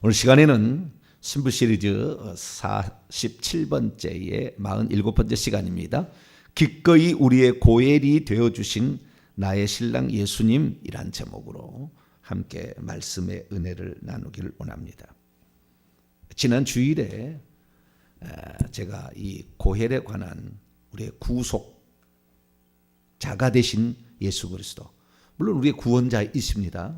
오늘 시간에는 신부 시리즈 47번째의 47번째 시간입니다. 기꺼이 우리의 고엘이 되어주신 나의 신랑 예수님이란 제목으로 함께 말씀의 은혜를 나누기를 원합니다. 지난 주일에 제가 이 고엘에 관한 우리의 구속자가 되신 예수 그리스도, 물론 우리의 구원자이십니다.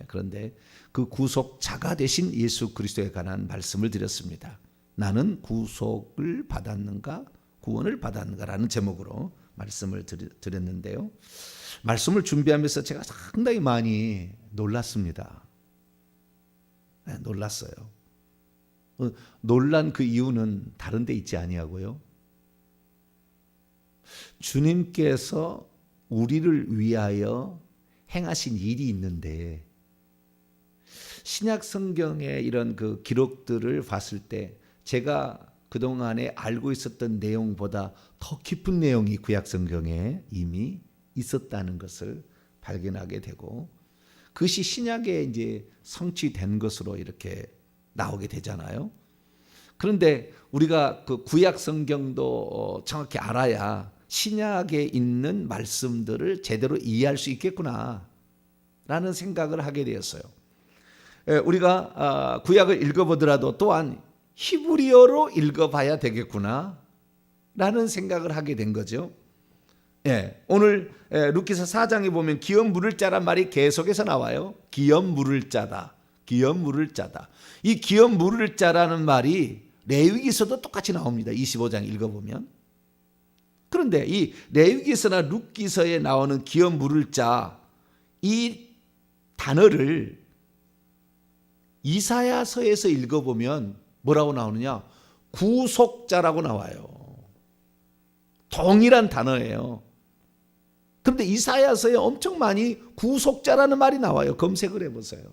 그런데 그 구속자가 되신 예수 그리스도에 관한 말씀을 드렸습니다. 나는 구속을 받았는가, 구원을 받았는가라는 제목으로 말씀을 드렸는데요. 말씀을 준비하면서 제가 상당히 많이 놀랐습니다. 놀랐어요. 놀란 그 이유는 다른 데 있지 아니하고요. 주님께서 우리를 위하여 행하신 일이 있는데 신약 성경의 이런 그 기록들을 봤을 때 제가 그동안에 알고 있었던 내용보다 더 깊은 내용이 구약 성경에 이미 있었다는 것을 발견하게 되고, 그것이 신약에 이제 성취된 것으로 이렇게 나오게 되잖아요. 그런데 우리가 그 구약 성경도 정확히 알아야 신약에 있는 말씀들을 제대로 이해할 수 있겠구나 라는 생각을 하게 되었어요. 우리가 구약을 읽어보더라도 또한 히브리어로 읽어봐야 되겠구나 라는 생각을 하게 된 거죠. 오늘 룻기서 4장에 보면 기업 물을 자란 말이 계속해서 나와요. 기업 물을 자다. 기업 물을 자다. 이 기업 물을 자라는 말이 레위기서도 똑같이 나옵니다. 25장 읽어보면. 그런데 이 레위기서나 룻기서에 나오는 기업 물을 자, 이 단어를 이사야서에서 읽어보면 뭐라고 나오느냐? 구속자라고 나와요. 동일한 단어예요. 그런데 이사야서에 엄청 많이 구속자라는 말이 나와요. 검색을 해보세요.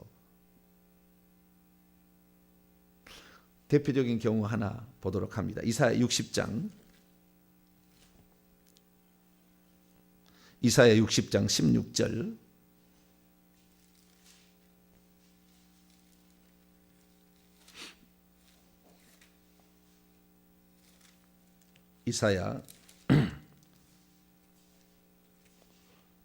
대표적인 경우 하나 보도록 합니다. 이사야 60장. 이사야 60장 16절. 이사야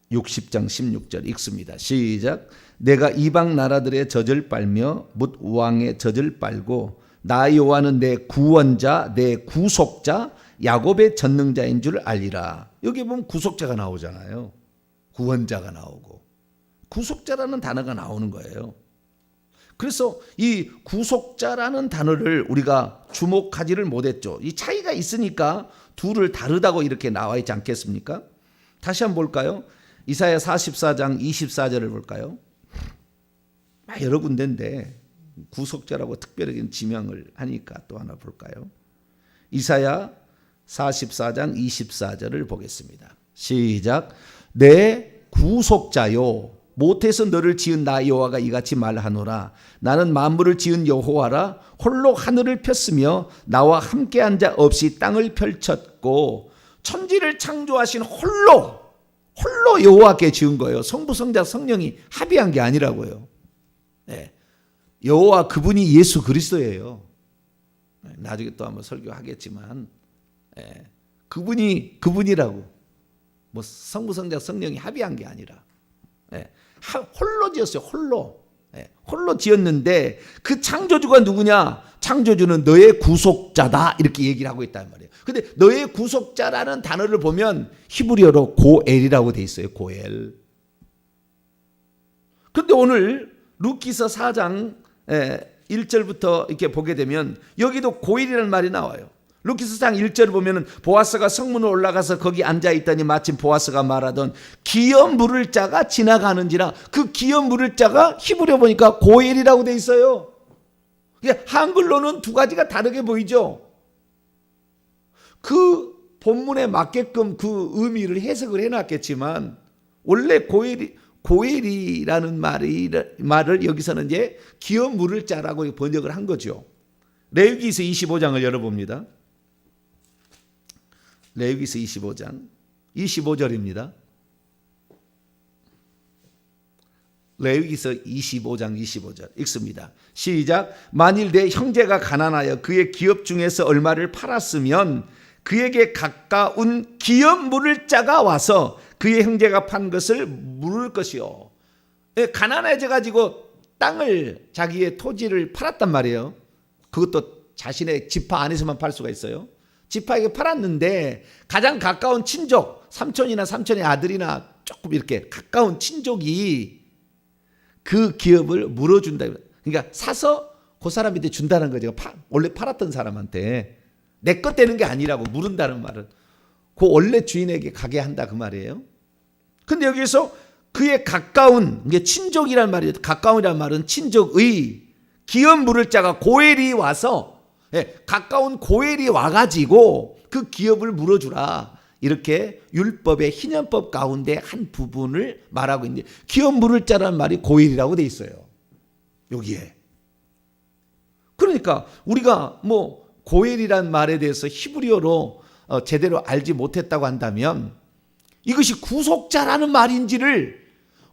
60장 16절 읽습니다. 시작. 내가 이방 나라들의 젖을 빨며 뭇 왕의 젖을 빨고 나 여호와는 내 구원자, 내 구속자, 야곱의 전능자인 줄 알리라. 여기 보면 구속자가 나오잖아요. 구원자가 나오고 구속자라는 단어가 나오는 거예요. 그래서 이 구속자라는 단어를 우리가 주목하지를 못했죠. 이 차이가 있으니까 둘을 다르다고 이렇게 나와 있지 않겠습니까? 다시 한번 볼까요? 이사야 44장 24절을 볼까요? 여러 군데인데 구속자라고 특별하게 지명을 하니까 또 하나 볼까요? 이사야 44장 24절을 보겠습니다. 시작. 내 구속자요, 모태에서 너를 지은 나 여호와가 이같이 말하노라. 나는 만물을 지은 여호와라. 홀로 하늘을 폈으며 나와 함께한 자 없이 땅을 펼쳤고, 천지를 창조하신 홀로 여호와께 지은 거예요. 성부 성자 성령이 합의한 게 아니라고요. 여호와 그분이 예수 그리스도예요. 나중에 또 한번 설교하겠지만 그분이라고, 뭐 성부 성자 성령이 합의한 게 아니라 홀로 지었어요. 홀로 지었는데 그 창조주가 누구냐? 창조주는 너의 구속자다, 이렇게 얘기를 하고 있단 말이에요. 근데 너의 구속자라는 단어를 보면 히브리어로 고엘이라고 돼 있어요. 고엘. 그런데 오늘 룻기서 4장 1절부터 이렇게 보게 되면 여기도 고엘이라는 말이 나와요. 룻기서 4장 1절을 보면 보아스가 성문으로 올라가서 거기 앉아있더니 마침 보아스가 말하던 기업 물을 자가 지나가는지라. 그 기업 물을 자가 히브리어 보니까 고엘이라고 돼 있어요. 한글로는 두 가지가 다르게 보이죠. 그 본문에 맞게끔 그 의미를 해석을 해놨겠지만 원래 고엘이라는 말을 여기서는 이제 기업 물을 자라고 번역을 한 거죠. 레위기서 25장을 열어봅니다. 레위기서 25장 25절입니다. 레위기서 25장 25절 읽습니다. 시작. 만일 내 형제가 가난하여 그의 기업 중에서 얼마를 팔았으면 그에게 가까운 기업 물을 자가 와서 그의 형제가 판 것을 물을 것이요. 가난해져 가지고 땅을, 자기의 토지를 팔았단 말이에요. 그것도 자신의 지파 안에서만 팔 수가 있어요. 지파에게 팔았는데 가장 가까운 친족, 삼촌이나 삼촌의 아들이나 조금 이렇게 가까운 친족이 그 기업을 물어준다. 그러니까 사서 그 사람한테 준다는 거죠. 원래 팔았던 사람한테. 내 것 되는 게 아니라고 물은다는 말은 그 원래 주인에게 가게 한다 그 말이에요. 근데 여기서 그의 가까운, 이게 친족이란 말이에요. 가까운이란 말은 친족의 기업 물을 자가 고엘이 와서, 가까운 고엘이 와가지고 그 기업을 물어주라. 이렇게 율법의 희년법 가운데 한 부분을 말하고 있는데, 기업 물을 자라는 말이 고엘이라고 돼 있어요. 여기에. 그러니까 우리가 뭐 고엘이란 말에 대해서 히브리어로 제대로 알지 못했다고 한다면 이것이 구속자라는 말인지를,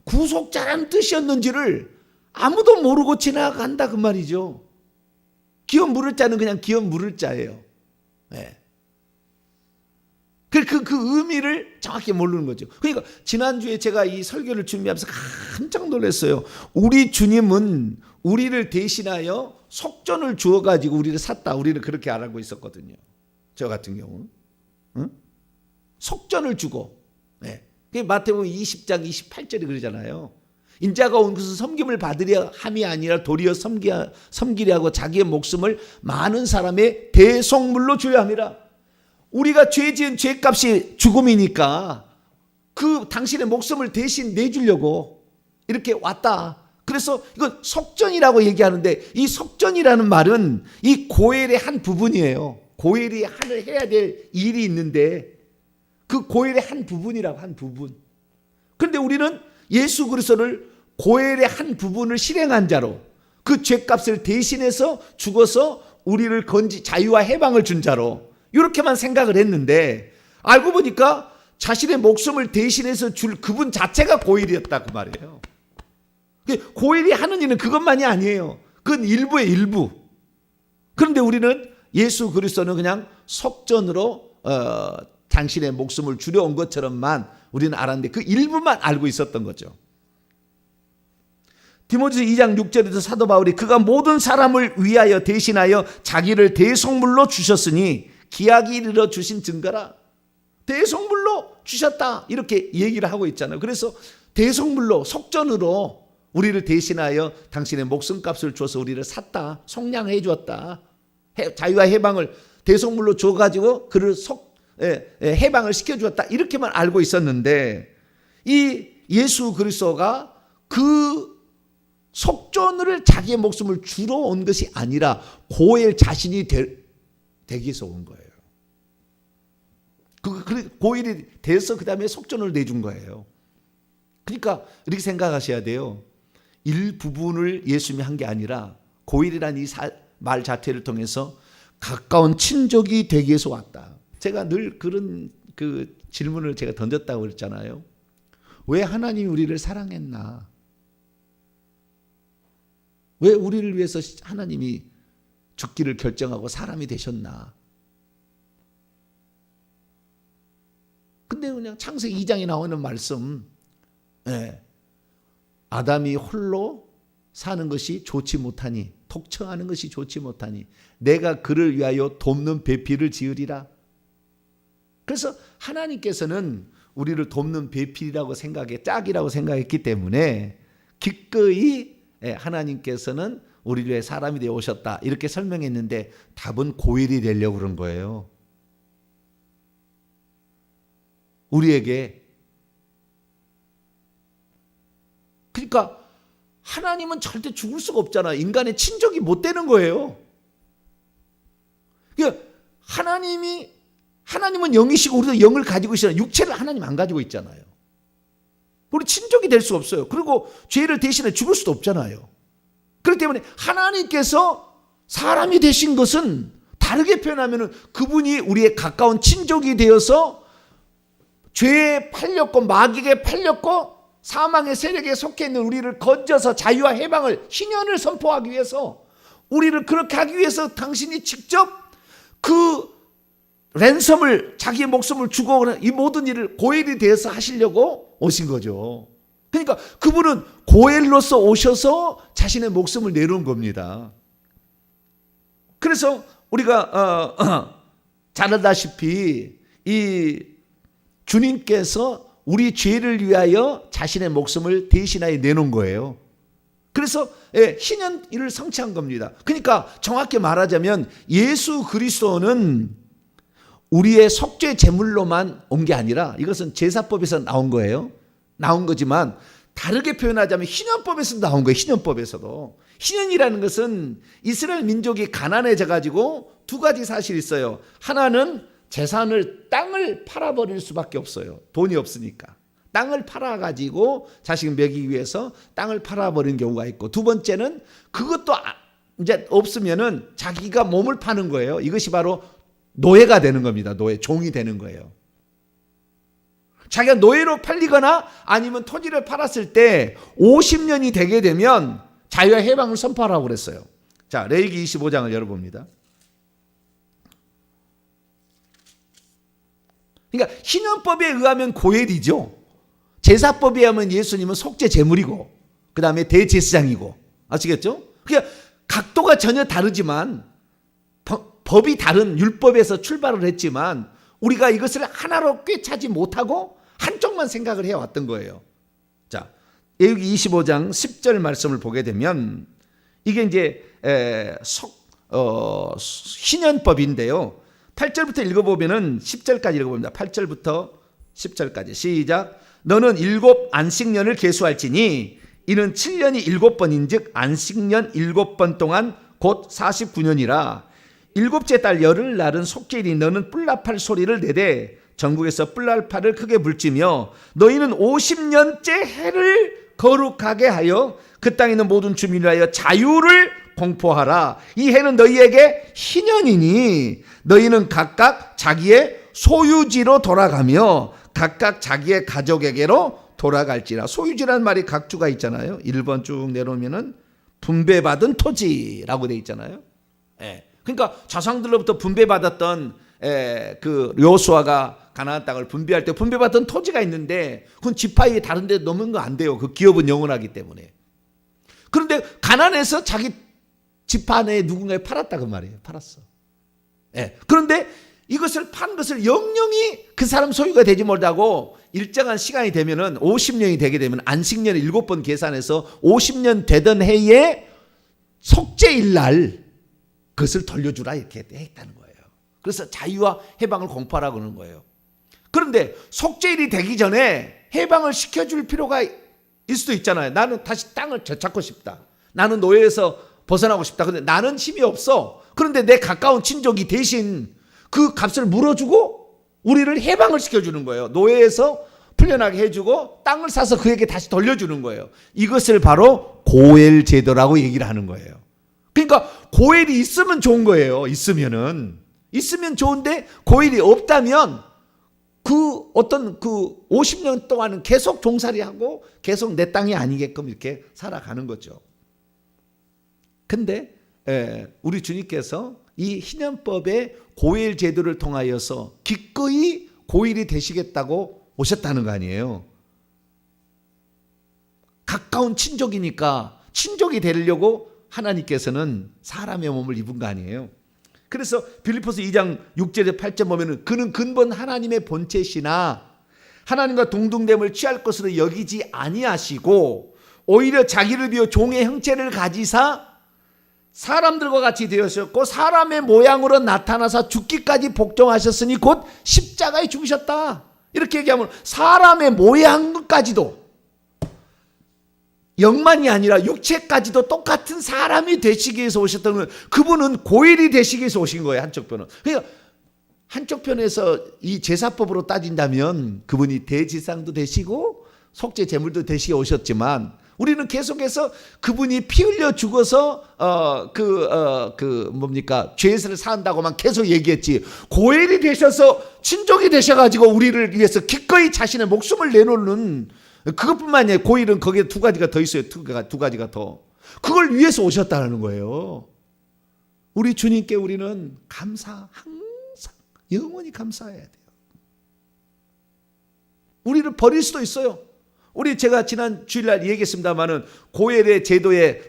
구속자라는 뜻이었는지를 아무도 모르고 지나간다 그 말이죠. 기업 물을 자는 그냥 기업 물을 자예요. 네. 그 의미를 정확히 모르는 거죠. 그러니까 지난주에 제가 이 설교를 준비하면서 깜짝 놀랐어요. 우리 주님은 우리를 대신하여 속전을 주어가지고 우리를 샀다. 우리를 그렇게 알고 있었거든요. 저 같은 경우. 응? 속전을 주고. 네. 마태복음 20장 28절이 그러잖아요. 인자가 온 것은 섬김을 받으려 함이 아니라 도리어 섬기려 하고 자기의 목숨을 많은 사람의 대속물로 주려 함이라. 우리가 죄 지은 죄값이 죽음이니까 그 당신의 목숨을 대신 내주려고 이렇게 왔다. 그래서 이건 속전이라고 얘기하는데, 이 속전이라는 말은 이 고엘의 한 부분이에요. 고엘이 해야 될 일이 있는데 그 고엘의 한 부분이라고, 한 부분. 그런데 우리는 예수 그리스도를 고엘의 한 부분을 실행한 자로, 그 죄값을 대신해서 죽어서 우리를 자유와 해방을 준 자로 이렇게만 생각을 했는데, 알고 보니까 자신의 목숨을 대신해서 줄 그분 자체가 고엘이었다 그 말이에요. 고엘이 하는 일은 그것만이 아니에요. 그건 일부의 일부. 그런데 우리는 예수 그리스도는 그냥 속전으로 당신의 목숨을 주려 온 것처럼만 우리는 알았는데 그 일부만 알고 있었던 거죠. 디모데서 2장 6절에서 사도 바울이 그가 모든 사람을 위하여 대신하여 자기를 대속물로 주셨으니 기약이 이르러 주신 증거라. 대속물로 주셨다 이렇게 얘기를 하고 있잖아요. 그래서 대속물로, 속전으로 우리를 대신하여 당신의 목숨값을 줘서 우리를 샀다, 속량해 주었다, 자유와 해방을 대속물로 줘가지고 그를 해방을 시켜주었다 이렇게만 알고 있었는데, 이 예수 그리스도가 그 속전을 자기의 목숨을 주러 온 것이 아니라 고엘 자신이 되기 위해서 온 거예요. 고엘이 돼서 그 다음에 속전을 내준 거예요. 그러니까 이렇게 생각하셔야 돼요. 일부분을 예수님이 한 게 아니라 고엘이라는 이 말 자체를 통해서 가까운 친족이 되기 위해서 왔다. 제가 늘 그런 그 질문을 제가 던졌다고 그랬잖아요. 왜 하나님이 우리를 사랑했나? 왜 우리를 위해서 하나님이 죽기를 결정하고 사람이 되셨나? 근데 그냥 창세기 2장에 나오는 말씀, 아담이 홀로 사는 것이 좋지 못하니, 독처하는 것이 좋지 못하니 내가 그를 위하여 돕는 배필을 지으리라. 그래서 하나님께서는 우리를 돕는 배필이라고 짝이라고 생각했기 때문에 기꺼이 하나님께서는 우리를 위해 사람이 되어 오셨다 이렇게 설명했는데, 답은 고엘이 되려고 그런 거예요. 우리에게. 그러니까 하나님은 절대 죽을 수가 없잖아. 인간의 친족이 못 되는 거예요. 그러니까 하나님은 영이시고 우리도 영을 가지고 있잖아요. 육체를 하나님 안 가지고 있잖아요. 우리 친족이 될 수 없어요. 그리고 죄를 대신해 죽을 수도 없잖아요. 그렇기 때문에 하나님께서 사람이 되신 것은, 다르게 표현하면 그분이 우리의 가까운 친족이 되어서 죄에 팔렸고 마귀에게 팔렸고 사망의 세력에 속해 있는 우리를 건져서 자유와 해방을, 희년을 선포하기 위해서, 우리를 그렇게 하기 위해서 당신이 직접 그 랜섬을, 자기의 목숨을 주고 이 모든 일을 고엘이 되어서 하시려고 오신 거죠. 그러니까 그분은 고엘로서 오셔서 자신의 목숨을 내놓은 겁니다. 그래서 우리가 잘 알다시피 이 주님께서 우리 죄를 위하여 자신의 목숨을 대신하여 내놓은 거예요. 그래서 희년일을 성취한 겁니다. 그러니까 정확히 말하자면 예수 그리스도는 우리의 속죄 제물로만 온 게 아니라, 이것은 제사법에서 나온 거예요. 나온 거지만 다르게 표현하자면 희년법에서 나온 거예요. 희년법에서도. 희년이라는 것은 이스라엘 민족이 가난해져 가지고 두 가지 사실이 있어요. 하나는 재산을, 땅을 팔아버릴 수밖에 없어요. 돈이 없으니까. 땅을 팔아가지고 자식을 먹이기 위해서 땅을 팔아버리는 경우가 있고, 두 번째는 그것도 이제 없으면은 자기가 몸을 파는 거예요. 이것이 바로 노예가 되는 겁니다. 노예, 종이 되는 거예요. 자기가 노예로 팔리거나 아니면 토지를 팔았을 때 50년이 되게 되면 자유와 해방을 선포하라고 그랬어요. 자, 레위기 25장을 열어봅니다. 그러니까 희년법에 의하면 고엘이죠. 제사법에 의하면 예수님은 속죄 제물이고, 그 다음에 대제사장이고, 아시겠죠? 그러니까 각도가 전혀 다르지만, 법이 다른 율법에서 출발을 했지만 우리가 이것을 하나로 꿰차지 못하고 한쪽만 생각을 해왔던 거예요. 자, 레위기 25장 10절 말씀을 보게 되면 이게 이제 희년법인데요. 8절부터 읽어보면은 10절까지 읽어봅니다. 8절부터 10절까지 시작. 너는 7 안식년을 계수할지니 이는 7년이 7번인즉 안식년 7번 동안 곧 49년이라. 일곱째 달 열흘날은 속죄일이 너는 뿔나팔 소리를 내되 전국에서 뿔나팔을 크게 불지며 너희는 50년째 해를 거룩하게 하여 그 땅에 있는 모든 주민을 하여 자유를 공포하라. 이 해는 너희에게 희년이니 너희는 각각 자기의 소유지로 돌아가며 각각 자기의 가족에게로 돌아갈지라. 소유지라는 말이 각주가 있잖아요. 1번 쭉 내려오면은 분배받은 토지라고 돼 있잖아요. 예. 그러니까 조상들로부터 분배받았던 그 여호수아가 가나안 땅을 분배할 때 분배받은 토지가 있는데 그건 지파에 다른 데 넘는 거 안 돼요. 그 기업은 영원하기 때문에. 그런데 가나안에서 자기 지파 내에 누군가에 팔았다 그 말이에요. 팔았어. 예. 그런데 이것을 판 것을 영영이 그 사람 소유가 되지 못하고 일정한 시간이 되면은 50년이 되게 되면 안식년을 7번 계산해서 50년 되던 해에 속죄일 날 그것을 돌려주라 이렇게 했다는 거예요. 그래서 자유와 해방을 공포하라고 하는 거예요. 그런데 속죄일이 되기 전에 해방을 시켜줄 필요가 있을 수도 있잖아요. 나는 다시 땅을 되찾고 싶다. 나는 노예에서 벗어나고 싶다. 근데 나는 힘이 없어. 그런데 내 가까운 친족이 대신 그 값을 물어주고 우리를 해방을 시켜주는 거예요. 노예에서 풀려나게 해주고 땅을 사서 그에게 다시 돌려주는 거예요. 이것을 바로 고엘 제도라고 얘기를 하는 거예요. 그러니까 고엘이 있으면 좋은 거예요. 있으면 좋은데 고엘이 없다면 그 어떤 그 50년 동안은 계속 종살이하고 계속 내 땅이 아니게끔 이렇게 살아가는 거죠. 근데 우리 주님께서 이 희년법의 고엘 제도를 통하여서 기꺼이 고엘이 되시겠다고 오셨다는 거 아니에요. 가까운 친족이니까 친족이 되려고 하나님께서는 사람의 몸을 입은 거 아니에요. 그래서 빌립보서 2장 6절에 8절 보면은 그는 근본 하나님의 본체시나 하나님과 동등됨을 취할 것으로 여기지 아니하시고 오히려 자기를 비워 종의 형체를 가지사 사람들과 같이 되었었고 사람의 모양으로 나타나사 죽기까지 복종하셨으니 곧 십자가에 죽으셨다. 이렇게 얘기하면 사람의 모양까지도 영만이 아니라 육체까지도 똑같은 사람이 되시기 위해서 오셨던 거예요. 그분은 고엘이 되시기 위해서 오신 거예요. 한쪽 편은. 그러니까 한쪽 편에서 이 제사법으로 따진다면 그분이 대지상도 되시고 속죄 제물도 되시게 오셨지만 우리는 계속해서 그분이 피 흘려 죽어서 죄를 사한다고만 계속 얘기했지. 고엘이 되셔서 친족이 되셔가지고 우리를 위해서 기꺼이 자신의 목숨을 내놓는 그것뿐만 아니라 고일은 거기에 두 가지가 더 있어요. 두 가지가 더. 그걸 위해서 오셨다는 거예요. 우리 주님께 우리는 항상 영원히 감사해야 돼요. 우리를 버릴 수도 있어요. 제가 지난 주일날 얘기했습니다마는 고엘의 제도의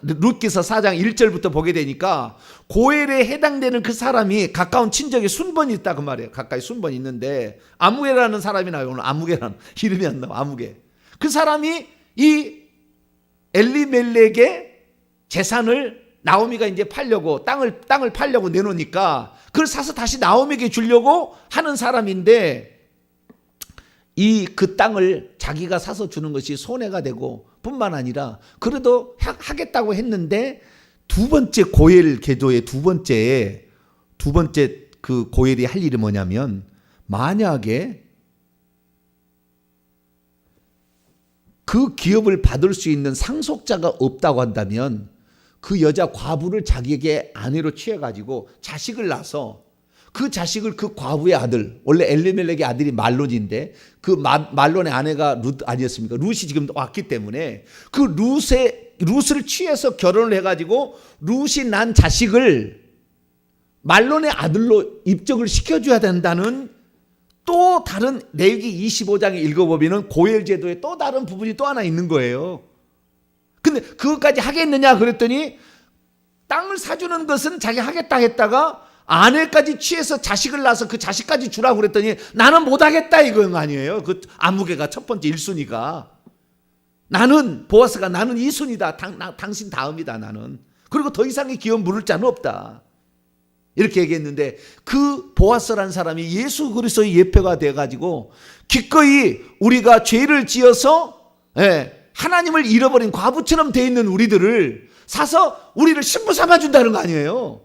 룻기서 4장 1절부터 보게 되니까 고엘에 해당되는 그 사람이 가까운 친척에 순번이 있다 그 말이에요. 가까이 순번이 있는데 아무개라는 사람이 나와요. 오늘 아무개라는 이름이 안 나와. 아무개. 그 사람이 이 엘리멜렉의 재산을 나오미가 이제 팔려고 땅을 팔려고 내놓으니까 그걸 사서 다시 나오미에게 주려고 하는 사람인데 그 땅을 자기가 사서 주는 것이 손해가 되고 뿐만 아니라 그래도 하겠다고 했는데 두 번째 고엘 계도의 두 번째 그 고엘이 할 일이 뭐냐면 만약에 그 기업을 받을 수 있는 상속자가 없다고 한다면 그 여자 과부를 자기에게 아내로 취해가지고 자식을 낳아서 그 자식을 그 과부의 아들, 원래 엘리멜렉의 아들이 말론인데 그 말론의 아내가 룻 아니었습니까? 룻이 지금 왔기 때문에 그 룻을 취해서 결혼을 해가지고 룻이 난 자식을 말론의 아들로 입적을 시켜줘야 된다는 또 다른 레위기 25장에 읽어보면 고엘 제도의 또 다른 부분이 또 하나 있는 거예요. 근데 그것까지 하겠느냐 그랬더니 땅을 사주는 것은 자기 하겠다 했다가 아내까지 취해서 자식을 낳아서 그 자식까지 주라고 그랬더니 나는 못하겠다 이건 아니에요. 그 아무개가 첫 번째 1순위가 나는 보아스가 나는 2순위다. 당신 다음이다 나는. 그리고 더 이상의 기업 물을 자는 없다. 이렇게 얘기했는데 그 보아스라는 사람이 예수 그리스도의 예표가 돼가지고 기꺼이 우리가 죄를 지어서 하나님을 잃어버린 과부처럼 돼 있는 우리들을 사서 우리를 신부 삼아준다는 거 아니에요.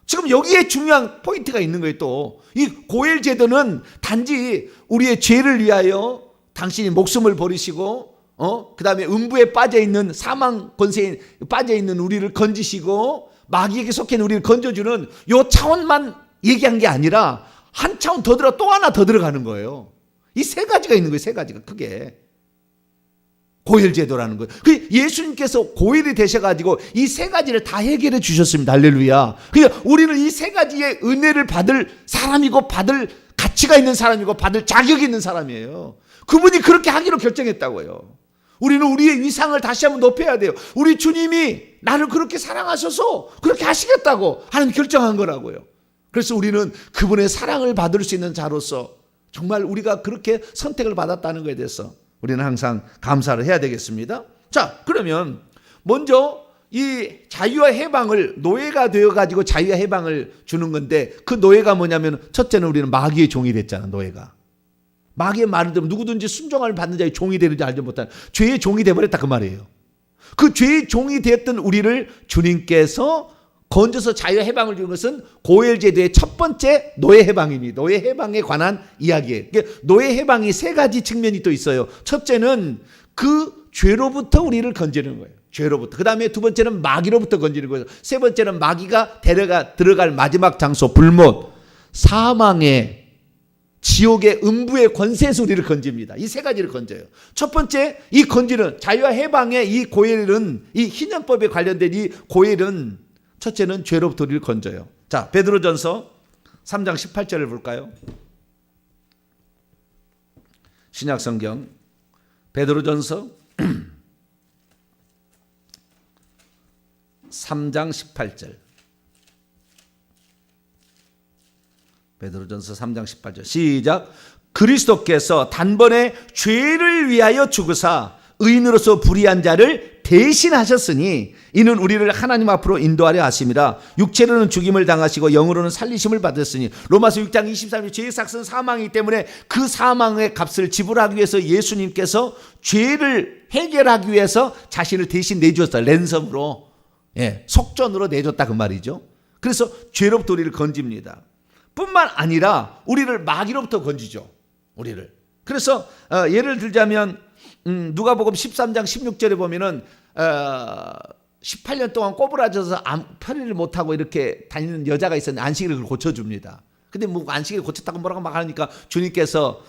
지금 여기에 중요한 포인트가 있는 거예요. 또 이 고엘 제도는 단지 우리의 죄를 위하여 당신이 목숨을 버리시고 그 다음에 음부에 빠져있는 사망 권세에 빠져있는 우리를 건지시고 마귀에게 속해 있는 우리를 건져주는 요 차원만 얘기한 게 아니라 한 차원 더 들어 또 하나 더 들어가는 거예요. 이 세 가지가 있는 거예요. 세 가지가 크게. 고엘 제도라는 거예요. 그 예수님께서 고엘이 되셔가지고 이 세 가지를 다 해결해 주셨습니다. 할렐루야. 그러니까 우리는 이 세 가지의 은혜를 받을 사람이고 받을 가치가 있는 사람이고 받을 자격이 있는 사람이에요. 그분이 그렇게 하기로 결정했다고요. 우리는 우리의 위상을 다시 한번 높여야 돼요. 우리 주님이 나를 그렇게 사랑하셔서 그렇게 하시겠다고 하는 결정한 거라고요. 그래서 우리는 그분의 사랑을 받을 수 있는 자로서 정말 우리가 그렇게 선택을 받았다는 것에 대해서 우리는 항상 감사를 해야 되겠습니다. 자, 그러면 먼저 이 자유와 해방을 노예가 되어가지고 자유와 해방을 주는 건데 그 노예가 뭐냐면 첫째는 우리는 마귀의 종이 됐잖아. 노예가 마귀의 말을 들으면 누구든지 순종함을 받는 자의 종이 되는지 알지 못한 죄의 종이 되어버렸다 그 말이에요. 그 죄의 종이 되었던 우리를 주님께서 건져서 자유 해방을 주는 것은 고엘 제도의 첫 번째 노예 해방입니다. 노예 해방에 관한 이야기예요. 노예 해방이 세 가지 측면이 또 있어요. 첫째는 그 죄로부터 우리를 건지는 거예요. 죄로부터. 그 다음에 두 번째는 마귀로부터 건지는 거예요. 세 번째는 마귀가 들어갈 마지막 장소 불못, 사망의 지옥의 음부의 권세에서 우리를 건집니다. 이 세 가지를 건져요. 첫 번째 이 건지는 자유와 해방의 이 고엘은 이 희년법에 관련된 이 고엘은 첫째는 죄로부터 우리를 건져요. 자, 베드로전서 3장 18절을 볼까요? 신약성경 베드로전서 3장 18절. 베드로전서 3장 18절 시작. 그리스도께서 단번에 죄를 위하여 죽으사 의인으로서 불의한 자를 대신하셨으니 이는 우리를 하나님 앞으로 인도하려 하심이라. 육체로는 죽임을 당하시고 영으로는 살리심을 받았으니 로마서 6장 23절 죄의 삭은 사망이기 때문에 그 사망의 값을 지불하기 위해서 예수님께서 죄를 해결하기 위해서 자신을 대신 내주었다. 랜섬으로 속전으로 내줬다 그 말이죠. 그래서 죄로부터 우리를 건집니다. 뿐만 아니라 우리를 마귀로부터 건지죠. 우리를. 그래서 예를 들자면 누가복음 13장 16절에 보면은 18년 동안 꼬부라져서 편의를 못하고 이렇게 다니는 여자가 있었는데 안식일을 고쳐줍니다. 근데 뭐 안식일을 고쳤다고 뭐라고 막 하니까 주님께서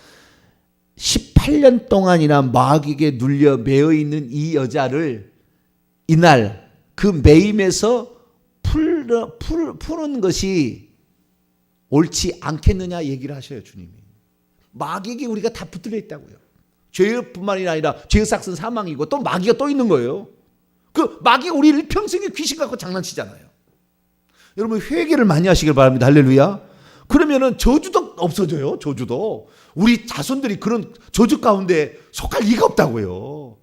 8년 동안이나 마귀에게 눌려 매여 있는 이 여자를 이날 그 매임에서 푸는 것이 옳지 않겠느냐 얘기를 하셔요, 주님이. 마귀에게 우리가 다 붙들려 있다고요. 죄뿐만이 아니라 죄의 삭은 사망이고 또 마귀가 또 있는 거예요. 그 마귀가 우리 일평생에 귀신 갖고 장난치잖아요. 여러분 회개를 많이 하시길 바랍니다. 할렐루야. 그러면은 저주도 없어져요. 저주도. 우리 자손들이 그런 저주 가운데 속할 리가 없다고요.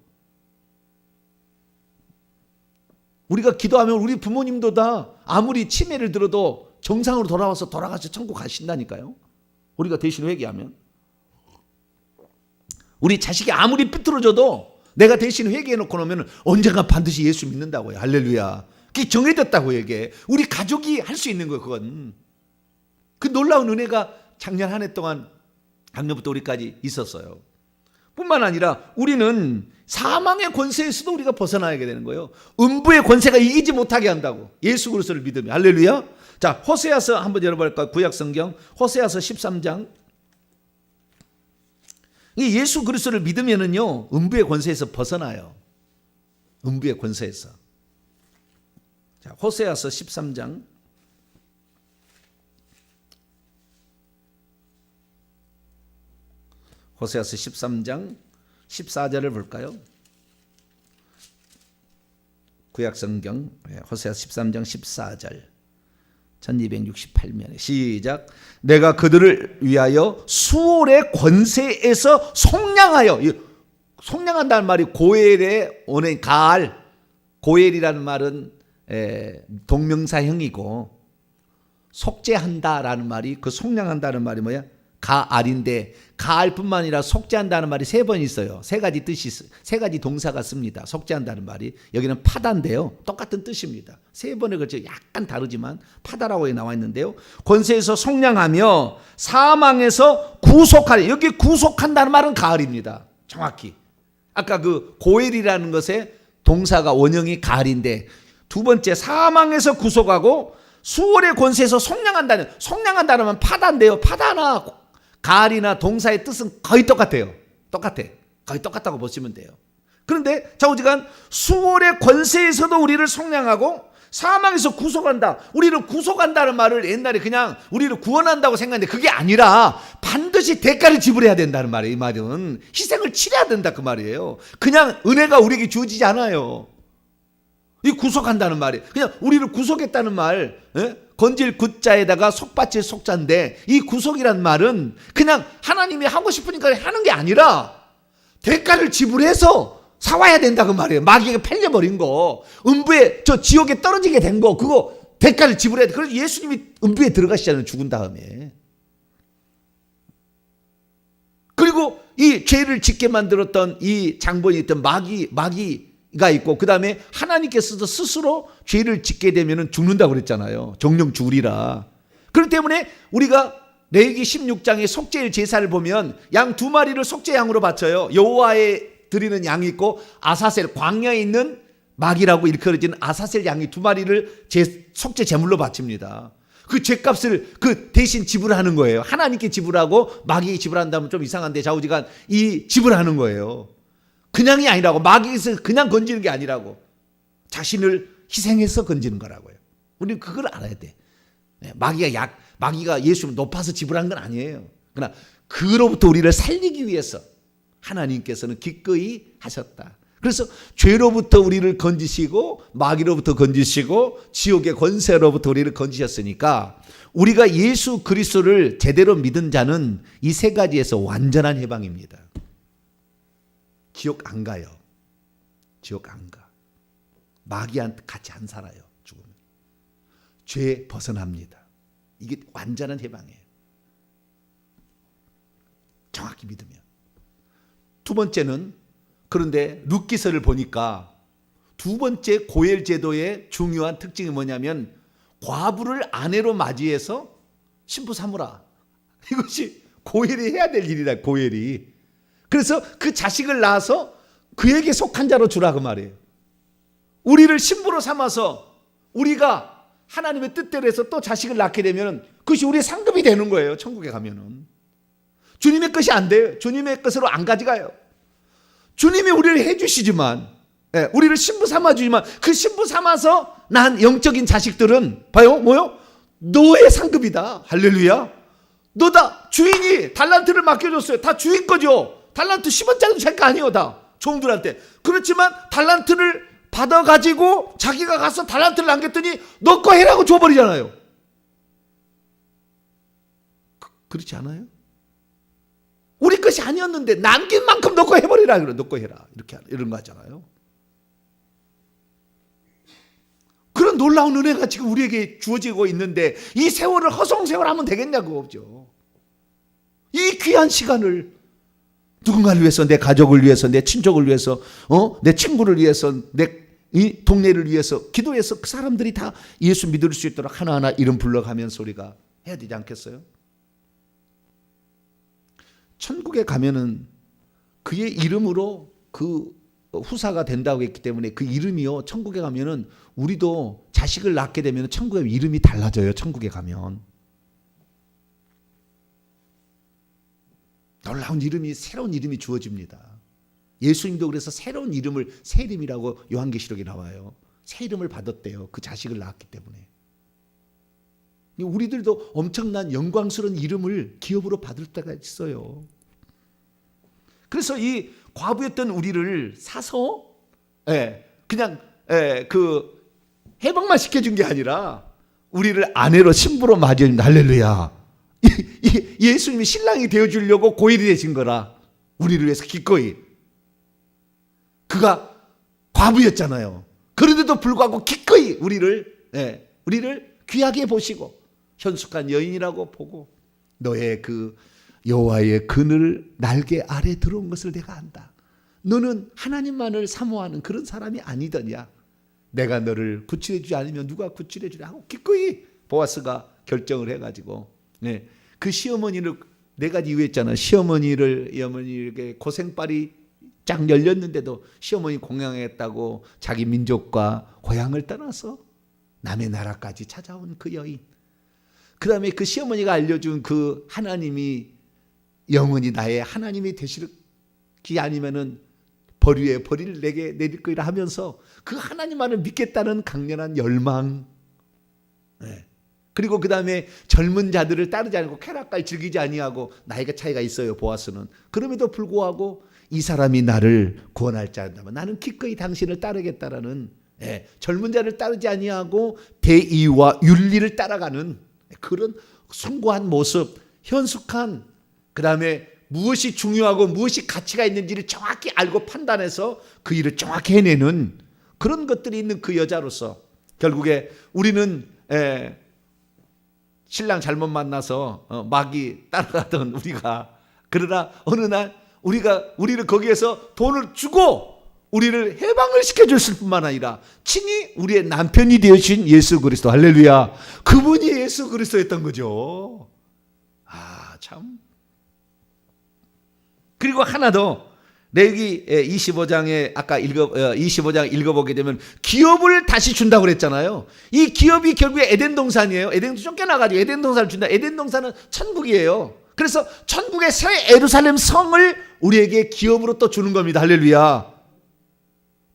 우리가 기도하면 우리 부모님도 다 아무리 치매를 들어도 정상으로 돌아가서 천국 가신다니까요. 우리가 대신 회개하면. 우리 자식이 아무리 삐뚤어져도 내가 대신 회개해 놓고 나면 언젠가 반드시 예수 믿는다고요. 할렐루야. 그게 정해졌다고 이게. 우리 가족이 할 수 있는 거예요. 그건. 그 놀라운 은혜가 작년 한 해 동안 작년부터 우리까지 있었어요. 뿐만 아니라 우리는 사망의 권세에서도 우리가 벗어나야 되는 거예요. 음부의 권세가 이기지 못하게 한다고. 예수 그리스도를 믿으면. 할렐루야. 자, 호세아서 한번 열어볼까요? 구약성경 호세아서 13장. 이 예수 그리스도를 믿으면은요 음부의 권세에서 벗어나요. 음부의 권세에서. 자, 호세아서 13장. 호세아서 13장 14절을 볼까요? 구약성경 호세아서 13장 14절 1268면에 시작. 내가 그들을 위하여 수월의 권세에서 속량하여. 속량한다는 말이 고엘의 원어인 가알. 고엘이라는 말은 동명사형이고 속죄한다라는 말이 그 속량한다는 말이 뭐야? 가알인데 가알뿐만 아니라 속죄한다는 말이 3번 있어요. 3가지 뜻이 있어요. 3가지 동사가 씁니다. 속죄한다는 말이. 여기는 파다인데요. 똑같은 뜻입니다. 3번에 걸쳐 약간 다르지만 파다라고 나와 있는데요. 권세에서 속량하며 사망에서 구속하려. 여기 구속한다는 말은 가알입니다. 정확히. 아까 그 고엘이라는 것의 동사가 원형이 가알인데 두 번째 사망에서 구속하고 수월의 권세에서 속량한다는 말 파다인데요. 파다나 가알이나 동사의 뜻은 거의 똑같아요. 거의 똑같다고 보시면 돼요. 그런데 좌우지간 수월의 권세에서도 우리를 속량하고 사망에서 구속한다. 우리를 구속한다는 말을 옛날에 그냥 우리를 구원한다고 생각했는데 그게 아니라 반드시 대가를 지불해야 된다는 말이에요. 이 말은 희생을 치러야 된다 그 말이에요. 그냥 은혜가 우리에게 주어지지 않아요. 이 구속한다는 말이 그냥 우리를 구속했다는 말. 건질 굿자에다가 속받칠 속자인데 이 구속이란 말은 그냥 하나님이 하고 싶으니까 하는 게 아니라 대가를 지불해서 사와야 된다 그 말이에요. 마귀에게 팔려버린 거, 음부에 저 지옥에 떨어지게 된 거, 그거 대가를 지불해야 돼. 그래서 예수님이 음부에 들어가시잖아요. 죽은 다음에. 그리고 이 죄를 짓게 만들었던 이 장본이 있던 마귀가 있고 그 다음에 하나님께서도 스스로 죄를 짓게 되면 죽는다고 그랬잖아요. 정령 죽으리라. 그렇기 때문에 우리가 레위기 16장의 속죄일 제사를 보면 양 2마리를 속죄양으로 바쳐요. 여호와의 드리는 양이 있고 아사셀 광야에 있는 마귀라고 일컬어지는 아사셀 양이 2마리를 속죄 제물로 바칩니다. 그 죄값을 그 대신 지불하는 거예요. 하나님께 지불하고 마귀에게 지불한다면 좀 이상한데 좌우지간 이 지불하는 거예요. 그냥이 아니라고. 마귀에서 그냥 건지는 게 아니라고. 자신을 희생해서 건지는 거라고요. 우리는 그걸 알아야 돼. 마귀가 예수를 높아서 지불한 건 아니에요. 그러나 그로부터 우리를 살리기 위해서 하나님께서는 기꺼이 하셨다. 그래서 죄로부터 우리를 건지시고 마귀로부터 건지시고 지옥의 권세로부터 우리를 건지셨으니까 우리가 예수 그리스도를 제대로 믿은 자는 이 3가지에서 완전한 해방입니다. 지옥 안 가요. 지옥 안 가. 마귀한테 같이 안 살아요. 죽으면. 죄 벗어납니다. 이게 완전한 해방이에요. 정확히 믿으면. 2번째는 그런데 룻기서를 보니까 2번째 고엘 제도의 중요한 특징이 뭐냐면 과부를 아내로 맞이해서 신부 삼으라. 이것이 고엘이 해야 될 일이다. 고엘이. 그래서 그 자식을 낳아서 그에게 속한 자로 주라 그 말이에요. 우리를 신부로 삼아서 우리가 하나님의 뜻대로 해서 또 자식을 낳게 되면 그것이 우리의 상급이 되는 거예요. 천국에 가면은. 주님의 것이 안 돼요. 주님의 것으로 안 가져가요. 주님이 우리를 해주시지만, 우리를 신부 삼아주지만, 그 신부 삼아서 난 영적인 자식들은 봐요, 뭐요? 너의 상급이다. 할렐루야. 너다. 주인이 달란트를 맡겨줬어요. 다 주인 거죠. 달란트 10원짜리도 제 거 아니에요. 다 종들한테. 그렇지만 달란트를 받아가지고 자기가 가서 달란트를 남겼더니 너 거 해라고 줘버리잖아요. 그렇지 않아요? 우리 것이 아니었는데 남긴 만큼 너 거 해버리라. 그래, 너 거 해라. 이렇게 이런 거 하잖아요. 그런 놀라운 은혜가 지금 우리에게 주어지고 있는데 이 세월을 허송세월하면 되겠냐고죠. 이 귀한 시간을 누군가를 위해서, 내 가족을 위해서, 내 친족을 위해서, 내 친구를 위해서, 이 동네를 위해서 기도해서 그 사람들이 다 예수 믿을 수 있도록 하나하나 이름 불러가면서 우리가 해야 되지 않겠어요? 천국에 가면은 그의 이름으로 그 후사가 된다고 했기 때문에 그 이름이요, 천국에 가면은 우리도 자식을 낳게 되면 천국의 이름이 달라져요. 천국에 가면 놀라운 이름이, 새로운 이름이 주어집니다. 예수님도 그래서 새로운 이름을 새 이름이라고 요한계시록에 나와요. 새 이름을 받았대요. 그 자식을 낳았기 때문에. 우리들도 엄청난 영광스러운 이름을 기업으로 받을 때가 있어요. 그래서 이 과부였던 우리를 사서 그냥 그 해방만 시켜준 게 아니라 우리를 아내로 신부로 맞이해줍니다. 할렐루야. 예수님이 신랑이 되어주려고 고일이 되신 거라. 우리를 위해서 기꺼이. 그가 과부였잖아요. 그런데도 불구하고 기꺼이 우리를 귀하게 보시고 현숙한 여인이라고 보고 너의 그 여호와의 그늘 날개 아래 들어온 것을 내가 안다. 너는 하나님만을 사모하는 그런 사람이 아니더냐. 내가 너를 구출해 주지 않으면 누가 구출해 주랴 하고 기꺼이 보아스가 결정을 해가지고 그 시어머니를 네 가지 이유했잖아. 시어머니에게 고생발이 쫙 열렸는데도 시어머니 공양했다고 자기 민족과 고향을 떠나서 남의 나라까지 찾아온 그 여인. 그 다음에 그 시어머니가 알려준 그 하나님이 영원히 나의 하나님이 되시기 아니면은 벌 위에 벌을 내게 내릴 거리라 하면서 그 하나님만을 믿겠다는 강렬한 열망. 그리고 그 다음에 젊은 자들을 따르지 않고 쾌락까지 즐기지 아니하고 나이가 차이가 있어요. 보아스는. 그럼에도 불구하고 이 사람이 나를 구원할 자라면 나는 기꺼이 당신을 따르겠다라는 젊은 자를 따르지 아니하고 대의와 윤리를 따라가는 그런 숭고한 모습, 현숙한, 그 다음에 무엇이 중요하고 무엇이 가치가 있는지를 정확히 알고 판단해서 그 일을 정확히 해내는 그런 것들이 있는 그 여자로서 결국에 우리는 신랑 잘못 만나서 마귀 따라가던 우리가, 그러나 어느 날 우리를 거기에서 돈을 주고 우리를 해방을 시켜줬을 뿐만 아니라 친히 우리의 남편이 되어주신 예수 그리스도, 할렐루야, 그분이 예수 그리스도였던 거죠. 참. 그리고 하나 더, 레위기 25장에 아까 25장 읽어보게 되면 기업을 다시 준다고 그랬잖아요. 이 기업이 결국에 에덴 동산이에요. 에덴 쫓겨나가지고 에덴 동산을 준다. 에덴 동산은 천국이에요. 그래서 천국의 새 예루살렘 성을 우리에게 기업으로 또 주는 겁니다. 할렐루야.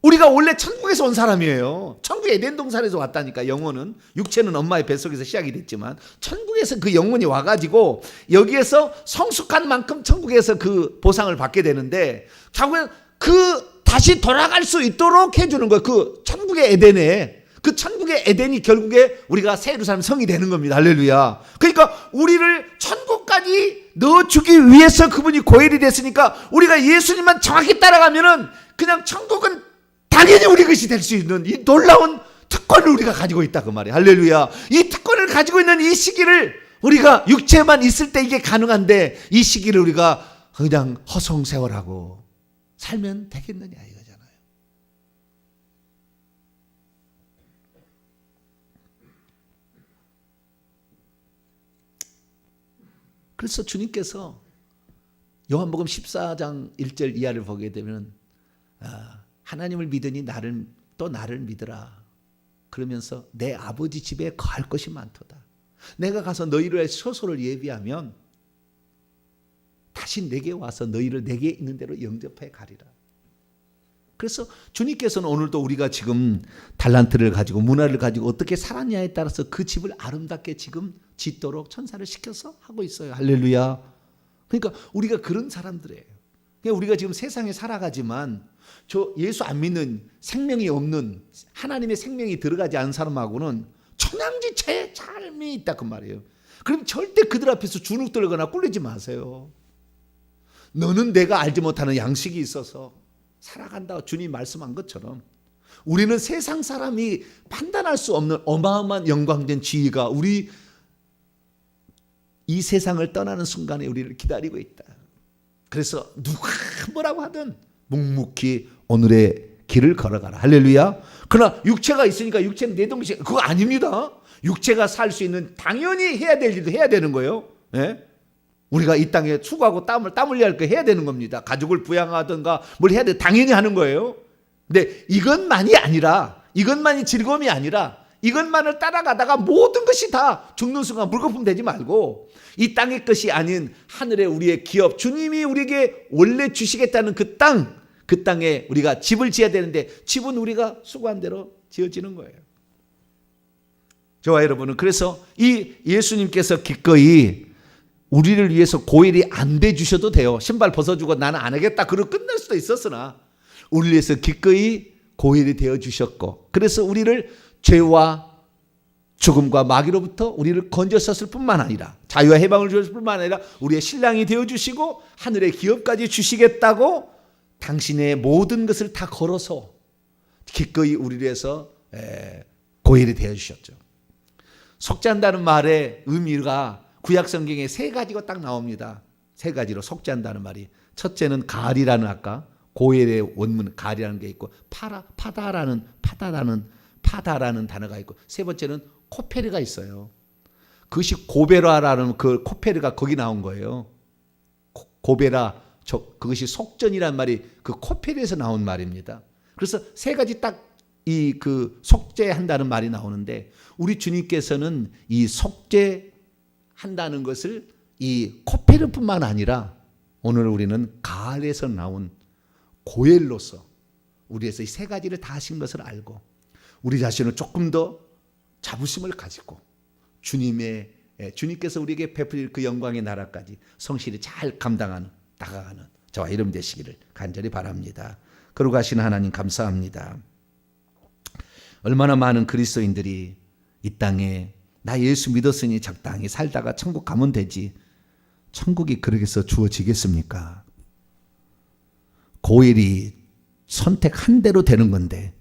우리가 원래 천국에서 온 사람이에요. 천국의 에덴 동산에서 왔다니까. 영혼은, 육체는 엄마의 뱃속에서 시작이 됐지만 천국에서 그 영혼이 와가지고 여기에서 성숙한 만큼 천국에서 그 보상을 받게 되는데 결국엔 그 다시 돌아갈 수 있도록 해주는 거예요. 그 천국의 에덴에, 그 천국의 에덴이 결국에 우리가 새 예루살렘 성이 되는 겁니다. 할렐루야. 그러니까 우리를 천국까지 넣어주기 위해서 그분이 고엘이 됐으니까 우리가 예수님만 정확히 따라가면은 그냥 천국은 당연히 우리 것이 될 수 있는 이 놀라운 특권을 우리가 가지고 있다 그 말이에요. 할렐루야. 이 특권을 가지고 있는 이 시기를 우리가 육체만 있을 때 이게 가능한데 이 시기를 우리가 그냥 허송세월하고 살면 되겠느냐 이거잖아요. 그래서 주님께서 요한복음 14장 1절 이하를 보게 되면 하나님을 믿으니 나를 믿으라. 그러면서 내 아버지 집에 갈 것이 많도다. 내가 가서 너희를 소소를 예비하면 다시 내게 와서 너희를 내게 있는 대로 영접해 가리라. 그래서 주님께서는 오늘도 우리가 지금 달란트를 가지고 문화를 가지고 어떻게 살았냐에 따라서 그 집을 아름답게 지금 짓도록 천사를 시켜서 하고 있어요. 할렐루야. 그러니까 우리가 그런 사람들이에요. 그러니까 우리가 지금 세상에 살아가지만 저 예수 안 믿는 생명이 없는 하나님의 생명이 들어가지 않은 사람하고는 천양지차의 삶이 있다 그 말이에요. 그럼 절대 그들 앞에서 주눅 들거나 꿀리지 마세요. 너는 내가 알지 못하는 양식이 있어서 살아간다. 주님 말씀한 것처럼 우리는 세상 사람이 판단할 수 없는 어마어마한 영광된 지위가 우리 이 세상을 떠나는 순간에 우리를 기다리고 있다. 그래서 누가 뭐라고 하든 묵묵히 오늘의 길을 걸어가라. 할렐루야. 그러나 육체가 있으니까 육체는 내동시 그거 아닙니다. 육체가 살 수 있는 당연히 해야 될 일도 해야 되는 거예요. 예? 우리가 이 땅에 수고하고 땀 흘려야 할 거 해야 되는 겁니다. 가족을 부양하든가 뭘 해야 돼. 당연히 하는 거예요. 근데 이것만이 아니라, 이것만이 즐거움이 아니라 이것만을 따라가다가 모든 것이 다 죽는 순간 물거품 되지 말고 이 땅의 것이 아닌 하늘의 우리의 기업, 주님이 우리에게 원래 주시겠다는 그 땅에 우리가 집을 지어야 되는데 집은 우리가 수고한 대로 지어지는 거예요. 저와 여러분은 그래서 이 예수님께서 기꺼이 우리를 위해서 고일이 안 돼 주셔도 돼요. 신발 벗어주고 나는 안 하겠다 그러고 끝날 수도 있었으나 우리를 위해서 기꺼이 고일이 되어 주셨고 그래서 우리를 죄와 죽음과 마귀로부터 우리를 건졌었을 뿐만 아니라 자유와 해방을 주셨을 뿐만 아니라 우리의 신랑이 되어 주시고 하늘의 기업까지 주시겠다고 당신의 모든 것을 다 걸어서 기꺼이 우리를 위해서 고일이 되어 주셨죠. 속죄한다는 말의 의미가 구약 성경에 세 가지가 딱 나옵니다. 세 가지로 속죄한다는 말이. 첫째는 가리라는 아까 고엘의 원문 가리라는 게 있고 파다라는 단어가 있고 세 번째는 코페르가 있어요. 그것이 고베라라는 그 코페르가 거기 나온 거예요. 고베라 그것이 속전이란 말이 그 코페르에서 나온 말입니다. 그래서 세 가지 딱 이 그 속죄한다는 말이 나오는데 우리 주님께서는 이 속죄한다는 것을 이 코페르뿐만 아니라 오늘 우리는 가알에서 나온 고엘로서 우리에서 이 세 가지를 다 하신 것을 알고 우리 자신을 조금 더 자부심을 가지고 주님께서 우리에게 베풀 그 영광의 나라까지 성실히 잘 감당하는 다가가는 저와 여러분 되시기를 간절히 바랍니다. 거룩하신 하나님 감사합니다. 얼마나 많은 그리스도인들이 이 땅에 나 예수 믿었으니 적당히 살다가 천국 가면 되지. 천국이 그러게서 주어지겠습니까? 고엘이 선택한 대로 되는 건데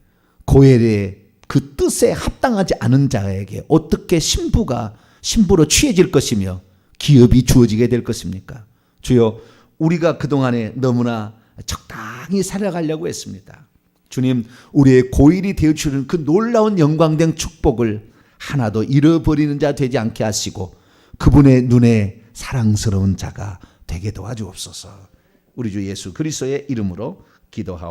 고엘의 그 뜻에 합당하지 않은 자에게 어떻게 신부로 취해질 것이며 기업이 주어지게 될 것입니까? 주여 우리가 그동안에 너무나 적당히 살아가려고 했습니다. 주님 우리의 고일이 되어주는 그 놀라운 영광된 축복을 하나도 잃어버리는 자 되지 않게 하시고 그분의 눈에 사랑스러운 자가 되게 도와주옵소서. 우리 주 예수 그리스도의 이름으로 기도하옵소서.